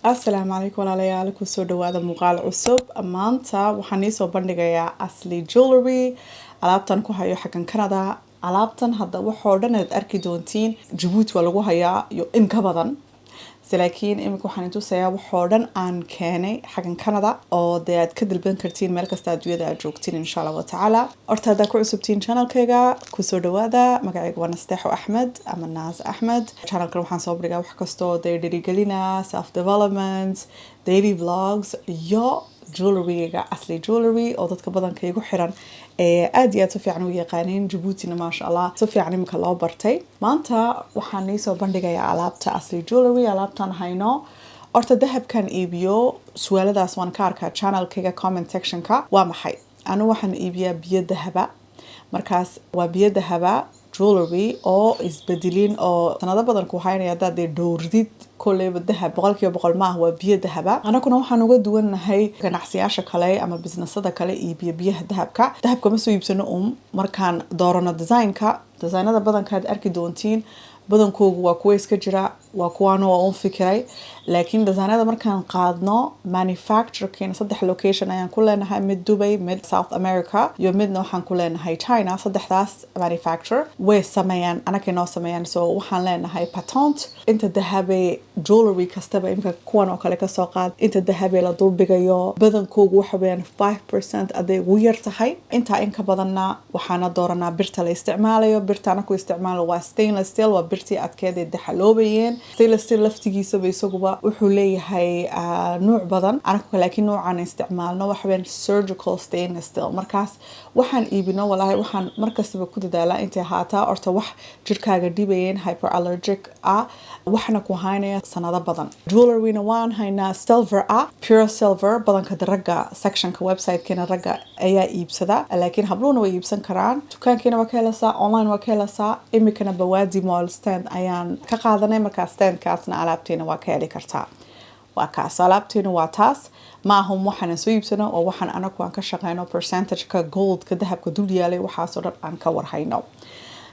Assalaamu calaykum walaalayaal ku soo dhawaada muuqaal cusub maanta waxaan soo bandhigayaa Asli jewelry alaabtan ku hayo xagan Canada alaabtan hadda waxoo dhan aad arki doontiin Djibouti waa lagu hayaa iyo in ka badan laakiin imika waxaan tusayaa waxoo dhan aan keenay xagan Canada oo aad ka dalban kartiin meel kasta adduunyada aad joogtiin insha Allah taala horta hada ku cusubtiin channelkayga ku soo dhawaada magacayga waa Ahmed ama Naz Ahmed channelkan waxaan soo bandhigaa wax kasto dhiirigelina self development daily vlogs iyo jewelry-ga Asli jewelry oo dadka badanka igu xiran aad iyo aad si fiican u yaqaaneen Djibouti ma sha Allah si fiican imika loo bartay maanta waxaan soo bandhigayaa alaabta Asli jewelry alaabtan hayno horta dahabkan iibiyo su'aaladaas waan ka arkaa channelkayga comment section-ka waa maxay anu waxaan iibiyaa biyo dahaba markaas waa biyo dahaba jewelry oo isbeddelin oo sanado badan ku haynaya dad dhowrdid koleyba dahab boqolkiiba ma waa biyo dahaba anaguna waxaan uga duwanahay ganacsiyaasha kale ama businessada kale iibiyo biyaha dahabka ma soo iibsano markaan doorano designada badanka aad arki doontiin badankoodu waa kuwa iska jira waa kuwaan oo fikiray laakiin designada markaan qaadno manufacturing saddex location ayaan ku leenahay mid Dubai mid South America iyo midna waxaan ku leenahay China saddexdaas manufacturer way sameeyaan anaka noo sameeyaan so waxaan leenahay patent inta dahabe jewelry kastaba imka kuwan oo kale ka soo qaad inta dahabe la dulbigayo badankoodu waxa weeyaan 5% aday ugu yar tahay inta in ka badanna waxaana dooranaa birta la isticmaalayo birtana ku isticmaalo waa stainless steel waa birtii adkeed daxaloobayeen stainless steel laftigiisa isaguba wuxuu leeyahay nooc badan anaka laakiin noocan isticmaalno waxa weeyaan surgical stainless steel markaas waxaan iibino wallahi waxaan markastaba ku dadaalaa intay haataa horta wax jirkaaga dhibayeen hyperallergic waxna ku haynaya sanado badan jewelry-na waan haynaa silver pure silver badanka ragga sectionka website-keena ragga ayaa iibsada laakiin habluuna way iibsan karaan dukaankeena waa ka heleysaa online waa ka heleysaa imikana bawaadi mall stand ayaan ka qaadanay markaas standkaasna alaabteena waa ka heli kartaa waa kaas alaabteena waa taas ma ahum waxaan soo iibsano oo waxaan anagu aan ka shaqeyno percentage-ka gold-ka dahabka dul yaalay waxaas oo dhan aan ka warhayno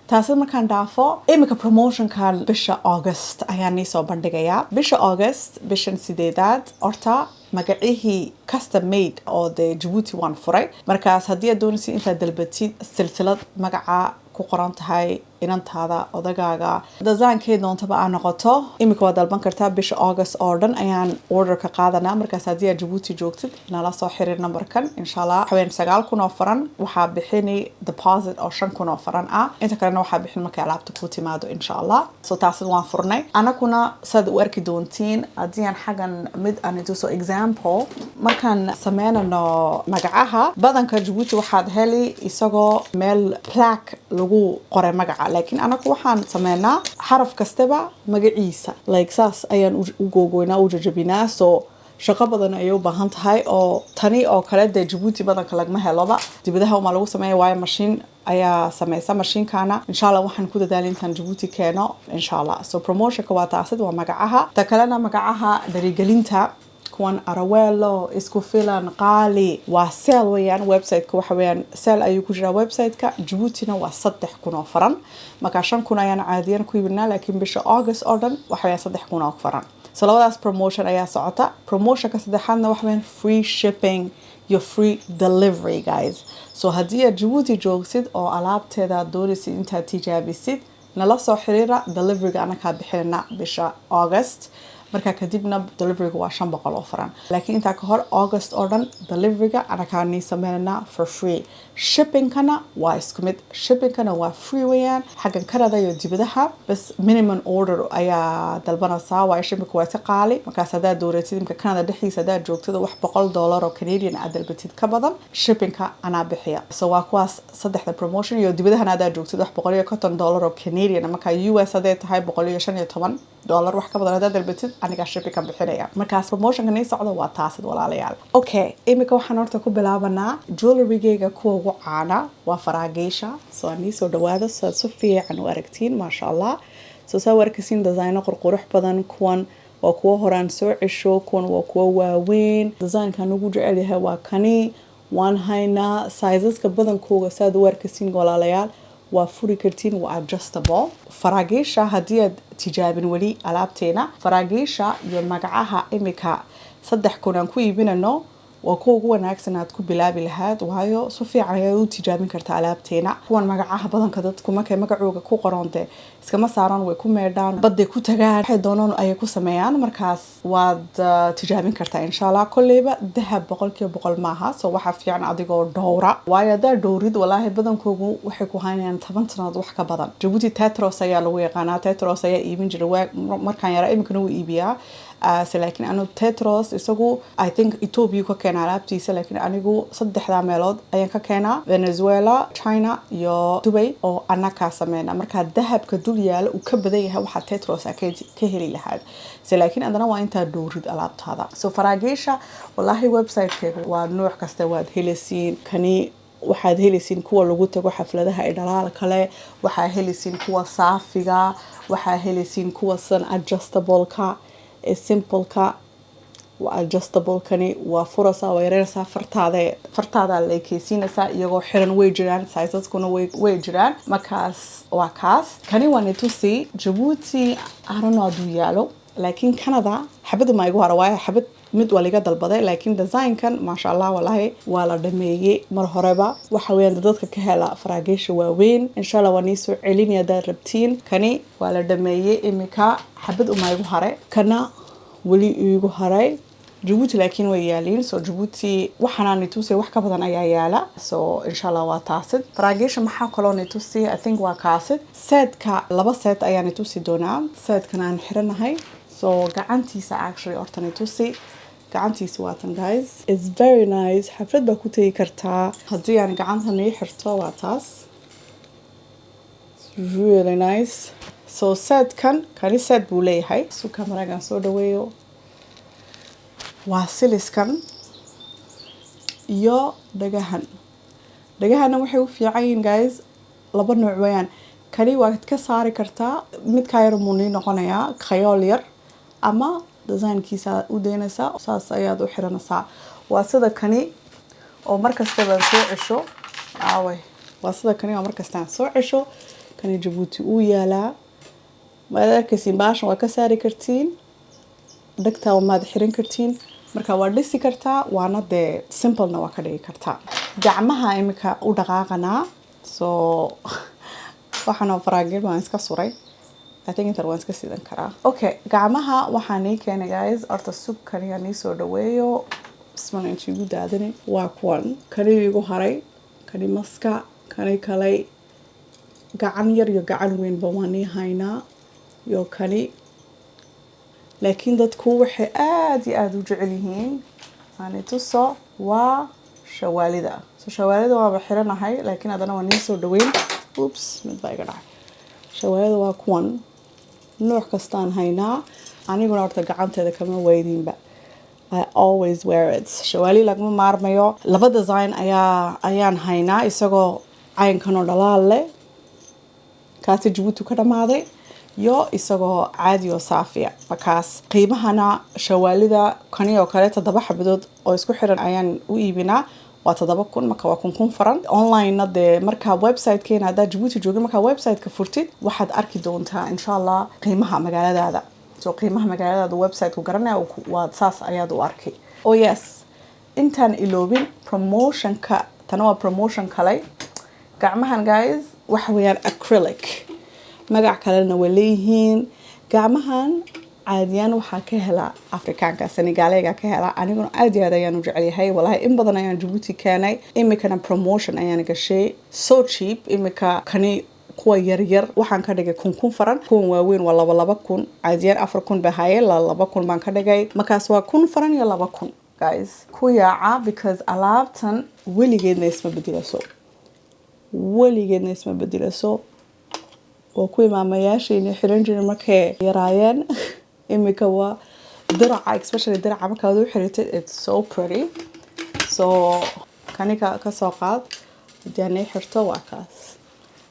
taasi markaan dhaafo imika promotion-kan bisha August ayaan soo bandhigayaa bisha August bishan 8aad horta magacihii custom made oo Djibouti waan furay markaas haddii aad doonaysid intaad dalbatid silsilad magaca ku qoran tahay inantaada odagaaga design-keed doontaba aan noqoto imika waa dalban kartaa bisha August oo dhan ayaan order ka qaadanaa markaas haddii aad Djibouti joogtid nala soo xiriir numberkan insha Allah haween 9,000 oo faran waxaa bixini deposit oo 5,000 oo faran inta kalena waxaa bixin markay alaabta ku timaado insha Allah so taas waan furnay anaguna sad u arki doontiin haddii aan xagan mid aan tuso example markaan sameynano magacaha badanka Djibouti waxaad heli isagoo meel plaque lagu qoray magaca laakiin anagu waxaan sameynaa xaraf kastaba magaciisa like saas ayaan u googoynaa u jajabinaa so shaqo badan ay u baahan tahay oo tani oo kale Djibouti badanka lagma heloba dibadaha uma lagu sameeyo waayo machine ayaa sameysa machine-kana insha Allah waxaan ku dadaalin intaan Djibouti keeno insha Allah so promotion-ka waa taasad waa magacaha ta kalena magacaha dhiirigelinta kuwan arawelo isku filan qaali waa sale weeyaan website-ka waxa weeyaan sale ayuu ku jiraa website-ka Djibouti-na waa 3,000 oo faran marka 5,000 ayaan caadiyan ku iibinaa laakiin bisha August oo dhan waxa weeyaan 3,000 oo faran so labadaas promotion ayaa socota promotion-ka saddexaadna waxa weeyaan free shipping iyo free delivery guys so haddii aad Djibouti joogsid oo alaabteeda doonaysid intaad tijaabisid nala soo xiriira delivery-ga anaka bixinana bisha August marka kadibna delivery-ga waa 500 oo faran laakiin inta ka hor August oo dhan delivery-ga anaka sameynaa for free shipping-kana waa isku mid shipping-kana waa free weeyaan xagan Canada iyo dibadaha bas minimum order ayaa dalbanaysaa waa shipping-ka waa si qaali markaas hadaad dooratid imka Canada dhexdiisa hadaad joogtid wax $100 oo Canadian aad dalbatid ka badan shipping-ka anaa bixiya so waa kuwaas saddexda promotion iyo dibadaha hadaad joogtid wax $150 oo Canadian marka US haday tahay $115 wax ka badan hadaad dalbatid aniga shipping kan bixinaya markaas promotion-kan ay socdo waa taasad walaalayaal okay imika waxaan horta ku bilaabanaa jewelry-gayga kuwa ugu caana waa faraageysha so aan soo dhawaado si fiican u aragtiin ma sha Allah so saa warkasiin design qurqurux badan kuwan waa kuwa horaan soo cisho kuwan waa kuwa waaweyn design-kan ugu jecel yahay waa kani waan haynaa sizes-ka badankooda saad u warkasiin walaalayaal waa furi kartiin waa adjustable faraageysha haddii aad tijaabin weli alaabteena faraagiisha iyo magacaha imika 3 kun aan ku iibinano waa kuwa ugu wanaagsan aad ku bilaabi lahayd waayo si fiican ayaad u tijaabin kartaa alaabteena kuwan magacaha badanka dadku markay magacooga ku qoronte iskama saaran way ku meedhaan baday ku tagaan waxay doonaan ay ku sameeyaan markaas waad tijaabin kartaa insha Allah kulliba dahab 100% maaha soo waxa fiican adigoo dhowra waayo daa dhowrid walaahi badankoogu waxay ku haynayaan 10 sanadood wax ka badan Djibouti tetros ayaa lagu yaqaanaa tetros ayaa iibin jiray markaan yara imikana uu iibiyaa laakiin anu tetros isagu I think Ethiopia ka keenaa alaabtiisa laakiin anigu 3 meelood ayaan ka keenaa Venezuela China iyo Dubai oo anaka sameeyna marka dahabka dul yaala uu ka badan yahay waxa tetros ka heli lahayd laakiin adana waa inta dhowrid alaabtaada soo faraageesha wallahi website-keega waa nooc kasta waad helisiin kani waxaad helisiin kuwa lagu tago xafladaha ee dhalaal kale waxaa helisiin kuwa saafiga waxaa helisiin kuwa san adjustable-ka simple-ka waa adjustable kani waa furasa waa yareersa fartaada la keysinaysa iyagoo xiran way jiraan sizeskuna way jiraan markaas waa kaas kani waa nitusi Djibouti arano adu yaalo laakiin Canada xabad ma igu harawaaya xabad mid waliga dalbaday laakiin design-kan masha Allah wallahi waa la dhameeyay mar horeba waxa weeyaan dadka ka hela faraageesha waaweyn insha Allah waan soo celinaya darabtiin kani waa la dhameeyay imika xabad ma igu haray kana wali igu haray Djibouti laakiin way yaaliin soo Djibouti waxana nitusay wax ka badan ayaa yaala soo insha Allah waa taasid faraageesha maxaa kaloo nitusay I think waa kaasid setka 2 set ayaa nitusi doonaa setkan aan xiranahay so gacantiisa actually horta nitusi gacantiisa waatan guys it's very nice xaflad baa ku tagi kartaa haddii aan gacantan ii xirto waa taas it's really nice so setkan kani set buu leeyahay so kameragan soo dhaweeyo waa siliskan iyo dhagahana waxay u fiican yihiin guys 2 nooc weeyaan kani waad ka saari kartaa mid ka yar muuni noqonaya khayool yar ama design-kiisa u deynaysa saas ayaad u xiranaysaa waa sida kani oo markasta baan soo cesho waa sida kani oo markasta soo cesho kani Djibouti uu yaalaa maadarkasiin baashan waa ka saari kartiin dhagta maad xiran kartiin marka waa dhisi kartaa waana de simple na waa ka dhigi kartaa gacmaha imika u dhaqaaqana soo waxaan faraageel waan iska suray I think inta waan iska sidan karaa okay gacmaha waxaan ii keenay guys horta subkani aan soo dhaweeyo ismaan intii ugu daadani waa kuwan kani igu haray kani maska kani kale gacan yar iyo gacan weyn ba waan ii haynaa iyo kani laakiin dadku waxay aad u jecel yihiin aan tuso waa shawaalida so shawaalida waa xiranahay laakiin adana waan soo dhaweyn oops mid baa iga dhacay shawaalida waa kuwan nooc kastaan haynaa aniguna horta gacanteeda kama weydiinba I always wear it shawaali laguma maarmayo 2 design ayaan haynaa isagoo caynkan oo dhalaal leh kaasi Djibouti ka dhamaaday yo isagoo caadi oo saafiya markaas qiimahana shawaalida kani oo kale 7 xabadood oo isku xiran ayaan u iibinaa waa 7,000 marka waa kun faran online de marka website-keena hada Djibouti joogin marka website-ka furtid waxaad arki doontaa insha Allah qiimaha magaaladaada soo qiimaha magaaladaada website-ku garanaya waa saas ayaad u arkay oh yes intaan iloobin promotion-ka tan waa promotion kale gacmahan guys waxa weeyaan acrylic magac kalena way leeyihiin gacmahan caadiyan waxa ka hela Afrikaanka Senegaaliga ka hela aniguna aad ayaan u jecelahay wallahi in badan ayaan Djibouti keenay imikana promotion ayaan gashay so cheap imika kani kuwa yar waxaan ka dhigay kun faran kuwan waaweyn waa 2,000 caadiyan 4,000 bahaye 2,000 baan ka dhigay markaas waa kun faran iyo 2,000 guys ku yaaca because alaabtan weligeedna isma bedelaso oo ku imaamayaashayna xiran jireen markay yaraayeen imika waa diraca especially diraca marka aad u xirtid it's so pretty so kanika ka soo qaad hadii xirto waa kaas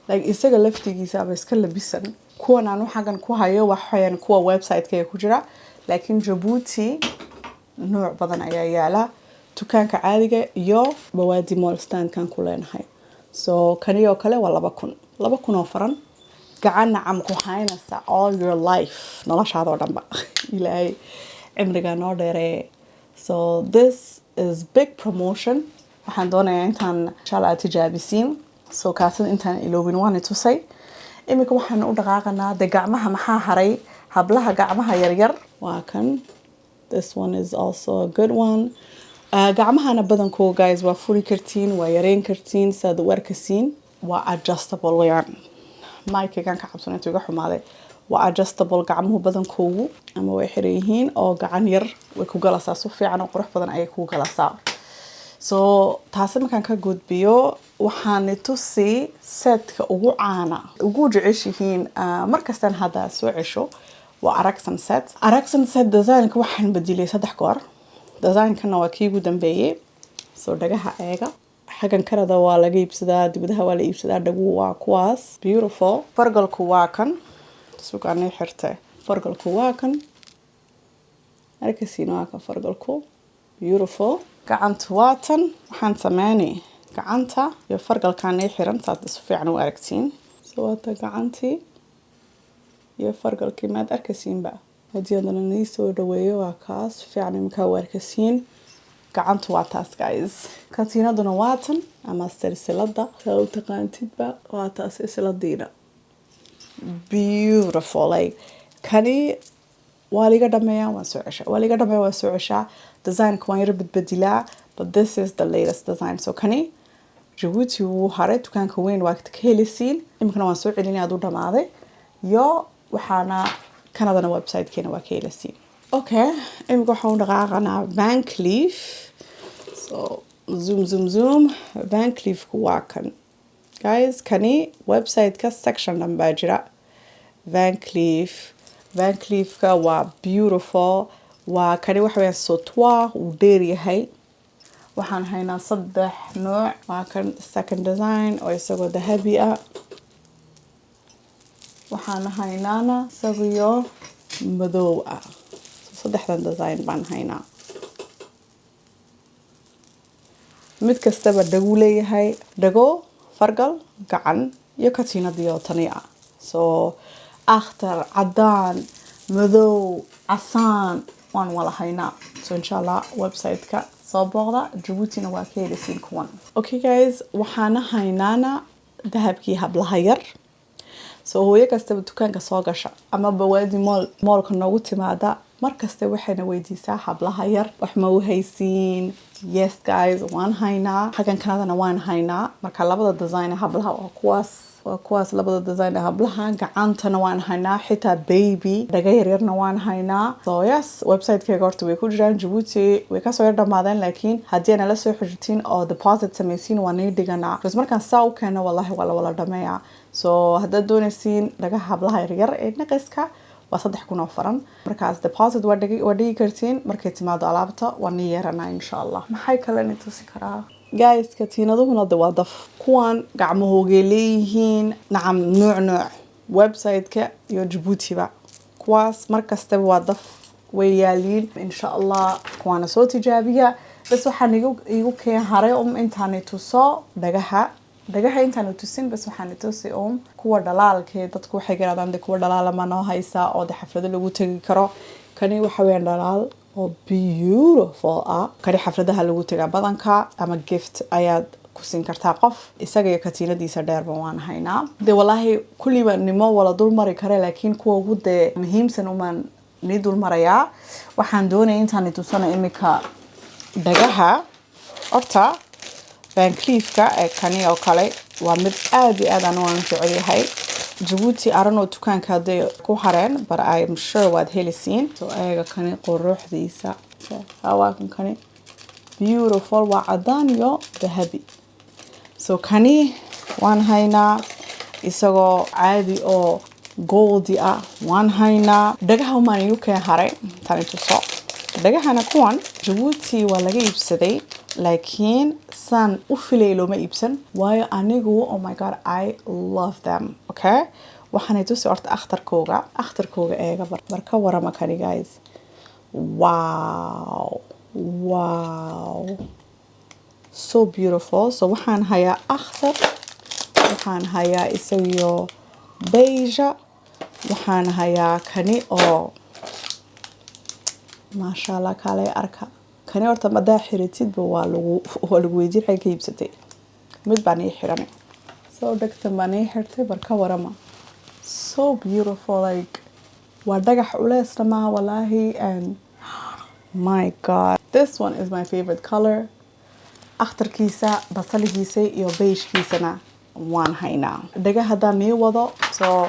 like isaga laftigiisa ama iska labisan kuwan aan xagan ku hayo waxayaan kuwa website-ka ku jira laakiin Djibouti nooc badan ayaa yaala dukaanka caadiga iyo bawaadi mall stand kan ku leenahay so kaniyo kale waa 2,000 oo faran gacan nacam ku haynaysa all your life noloshaada oo dhanba ilaahay cimriga noo dheeree. So this is big promotion. waxaan doonayaa intaan inshallah tijaabisiin. So kaasina intaan iloobin waan tusay. imika waxaan u dhaqaaqanaa de gacmaha maxaa haray hablaha gacmaha yaryar waa kan. This one is also a good one. gacmahana badankoo guys waa furi kartiin waa yareyn kartiin saad u arkasiin waa adjustable wayaan. Mike-gan ka cabsan intuu iga xumaaday waa adjustable gacmuhu badankoogu ama way xiran yihiin oo gacan yar way ku galasaa si fiican oo qurux badan ay ku galasaa. So taasi markaan ka gudbiyo waxaan tusi setka ugu caana ugu jeceshihiin markastan hadda soo cesho waa Araxan set. Araxan set design-ka waxaan beddelay 3 goor. Design-kana waa kii ugu dambeeyay. So dhagaha eega xagan Canada waa laga iibsadaa dibadaha waa la iibsadaa dhagu waa kuwaas beautiful. Fargalku waa kan suuqaanay xirtay. Fargalku waa kan arkasiina waa kan fargalku beautiful. gacanta waa tan waxaan sameynay gacanta iyo fargalkaan ay xiran taad si fiican u aragtiin. So wata gacantii iyo fargalkii maad arkasiinba hadii aad nanii soo dhaweeyo waa kaas fiican imka u arkasiin. gacanta waa taas guys. katiinaduna waa tan ama silsilada soo taqaantidba waa taas silsiladiina beautiful. Like kani waa liga dhameeyaa waan soo ceshaa waa liga dhameeyaa waan soo ceshaa. design-ka waan yar bedbedilaa but this is the latest design. So kani Djibouti wuu haray dukaanka weyn waa ka helisiin imikana waan soo celinay aad u dhamaaday iyo waxaana Canada website-keena waa ka helisiin. Okay imika waxaan u dhaqaaqanaa bank leaf. So zoom bank leaf waa kan guys. kani website-ka section dhanbaa jira. bank leaf-ka waa beautiful. waa kani waxa weeyaan sautoir uu dheer yahay. waxaan haynaa 3 nooc. waa kan second design oo isagoo dahabi ah. waxaan haynaana isagoo madow ah. 3 design baan haynaa. mid kastaba dhagu leeyahay dhago fargal gacan iyo katiinadiyo tani ah. So akhtar cadaan madow casaan waan wala haynaa. So inshallah website-ka soo booqda Djibouti-na waa ka helisiin kuwan. Okay guys waxaana haynaana dahabkii hablaha yar. So hooyo kastaba dukaanka soo gasha ama bawaadi moolka noogu timaada markasta waxayna weydiisaa hablaha yar wax ma u haysiin. Yes guys waan haynaa xagan Canada waan haynaa. marka labada design hablaha waa kuwaas labada design hablaha gacantana waan haynaa xitaa baby dhaga yaryarna waan haynaa. So yes website-keega horta way ku jiraan Djibouti way ka soo dhamaadeen laakiin haddii aan la soo xiriirtiin oo deposit samaysiin waan ay dhiganaa because markaan saa u keeno wallahi wala dhameeyaa. So haddaad doonaysiin dhagaha hablaha yaryar ee naqiska waa 3,000 oo faran. markaas deposit waa dhigi kartiin markay timaado alaabta waan yeeranaa inshallah. maxay kale in tusi karaa guys katiinaduhuna waa daf kuwan gacmahooga leeyihiin nacam nooc website-ka iyo Djibouti-ba kuwaas markastaba waa daf way yaaliin inshallah kuwana soo tijaabiya. bas waxaan igu keen haray intaan tuso dhagaha intaan tusin bas waxaan tusi kuwa dhalaalkee dadku waxay garaadaan kuwa dhalaal ma noo haysaa oo xaflado lagu tagi karo. kani waxa weeyaan dhalaal oo beautiful ah. kani xafladaha lagu tagaa badanka ama gift ayaad ku siin kartaa qof isaga iyo katiinadiisa dheerba waan haynaa. de wallahi kulliba nimo wala dul mari kare laakiin kuwa ugu muhiimsan umaan ni dul marayaa. waxaan doonay intaan tusana imika dhagaha horta bank leaf-ka ee kani oo kale waa mid aad iyo aad aan u jecel yahay. Djibouti arano dukaanka haday ku hareen but I'm sure waad helisiin. So ayaga kani quruxdiisa hawaakan kani beautiful waa cadaan iyo dahabi. So kani waan haynaa isagoo caadi oo goldi ah waan haynaa. dhagaha maan igu keen haray tani tuso. dhagahana kuwan Djibouti waa laga iibsaday laakiin san u filay looma iibsan waayo anigu oh my god I love them. Okay waxaan tusi horta akhtarkooga eega barka warama kani guys. wow so beautiful. So waxaan hayaa akhtar waxaan hayaa isagoo beige. waxaan hayaa kani oo maasha Allah kale arka kani horta madaa xiritidba waa lagu weydiin waxay ka iibsatay mid baan ii xiranay soo dhagtan baan ii xirtay barka warama so beautiful like waa dhagax culeysna maaha wallahi and my god this one is my favorite color akhtarkiisa basaligiisa iyo beige-kiisana waan haynaa dhagaha haddaan nii wado soo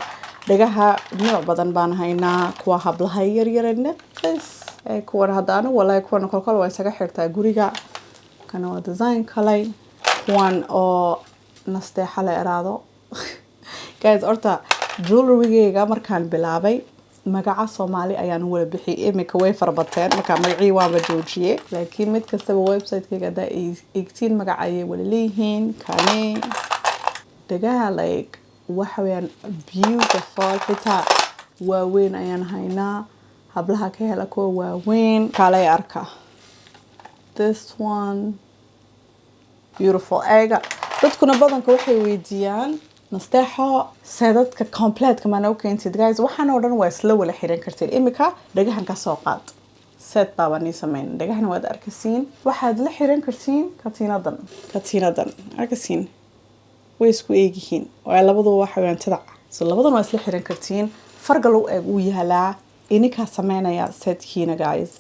dhagaha nooc badan baan haynaa kuwa hablaha yaryar naqis kuwan haddana wallahi kuwan kolkol waa isaga xirtaa guriga kana waa design kale kuwan oo nasteexa la iraado guys horta jewelry-gayga markaan bilaabay magaca Somali ayaan wala bixiyay imika way farbateen marka magacii waaba joojiyay laakiin mid kastaba website-kayga da igtiin magac ayay wala leeyihiin kani dhagaha like waxa weeyaan beautiful xitaa waaweyn ayaan haynaa hablaha ka hela kuwa waaweyn kale arka this one beautiful eega dadkuna badanka waxay weydiiyaan nasteexo seedadka completka ma noo keentid guys waxaan oo dhan waa isla wala xiran karteen imika dhagahan ka soo qaad set baa ni sameyn dhagahan waad arkasiin waxaad la xiran kartiin katiinadan arkasiin way isku eegihiin waa labadu waxa weeyaan tadac so labadan waa isla xiran kartiin fargal uu yahalaa ininka sameynaya setkiina guys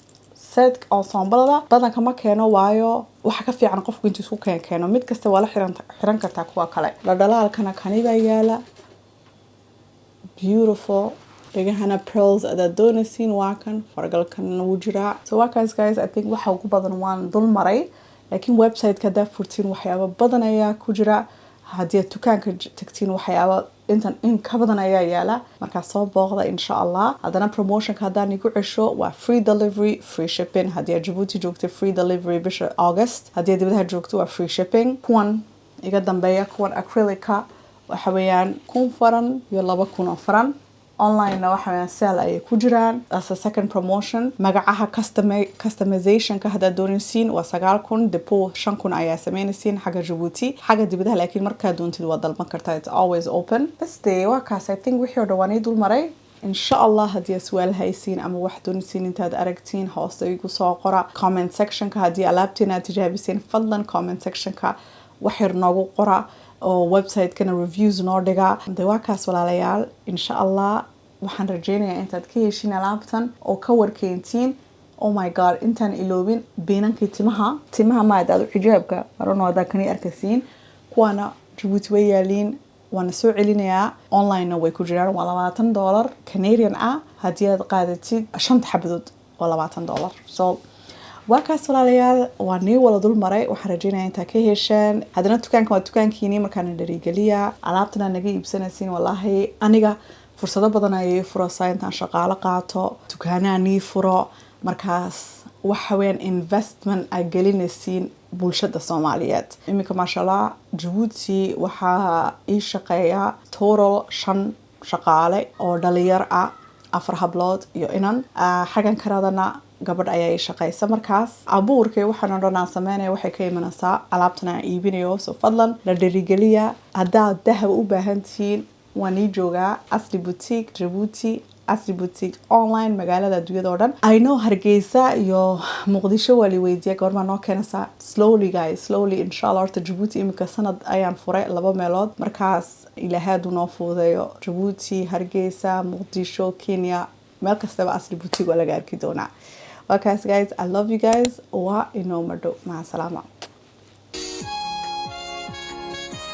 set ensemble badanka ma keeno waayo waxa ka fiican qofku intuu isku keeno mid kasta waa la xiran kartaa kuwa kale la dhalaalkana kani baa yaala beautiful dhagahana pearls ada doonaysiin waa kan fargalkan wuu jiraa so waa kaas guys I think waxa ugu badan waan dul maray laakiin website-ka da furtiin waxyaabo badan ayaa ku jira haddii dukaanka tagtiin waxyaabo in ka badan ayaa yaala marka soo booqda insha Allah hadana promotion ka hadaan igu cesho waa free delivery free shipping haddii Djibouti joogto free delivery bisha August haddii dibadda joogto waa free shipping kuwan iga dambeeya kuwan acrylic waxa weeyaan 1000 faran iyo 2000 faran online na waxa weeyaan sale ay ku jiraan as a second promotion magacaha customization ka hada doonaysiin waa 9000 depot 5000 ayaa sameynaysiin xaga Djibouti xaga dibadda laakiin marka doontid waa dalban kartaa it's always open bas waa kaas I think wixii dhawaan dul maray insha Allah haddii su'aal haysiin ama wax doonaysiin intaad aragtiin hoosta igu soo qora comment section ka haddii alaabtina tijaabisiin fadlan comment section ka wax yar noogu qora oo website-kana reviews noo dhiga waa kaas walaalayaal insha Allah waxaan rajeynayaa intaad ka heshiin alaabtan oo ka warkeentiin oh my god intaan iloobin beenankii timaha ma aad u xijaabka marano wada kani arkasiin kuwana Djibouti way yaaliin waana soo celinayaa online way ku jiraan waa $20 Canadian haddii aad qaadatid 5 xabadood waa $20 so waa kaas walaalayaal waa nii wala dul maray waxaan rajeynayaa intaa ka heshaan hadana dukaanka waa dukaankiini markaan dhariigaliya alaabtana naga iibsanaysiin wallahi aniga fursado badan ayay furaysaa intaan shaqaale qaato dukaanaa nii furo markaas waxa weeyaan investment ay gelinaysiin bulshada Soomaaliyeed imika masha Allah Djibouti waxaa ii shaqeeya total 5 shaqaale oo dhalinyar 4 hablood iyo inan xagan karadana gabadh ayaa shaqaysa markaas abuurkay waxaan dhanaan sameynay waxay ka imanaysaa alaabtana iibinayo soo fadlan la dhirigeliya hadaa dahab u baahan tihiin waan joogaa Asli boutique Djibouti Asli boutique online magaalada adduunyada oo dhan I know Hargeysa iyo Muqdisho wali weydiya goorma noo keenaysa slowly guys slowly inshallah horta Djibouti imika sanad ayaan furay 2 meelood markaas ilaahay noo fuudeeyo Djibouti Hargeysa Muqdisho Kenya meel kastaba Asli boutique waa laga arki doonaa. Okay guys, I love you guys. Wa inoo mado. Ma salaama.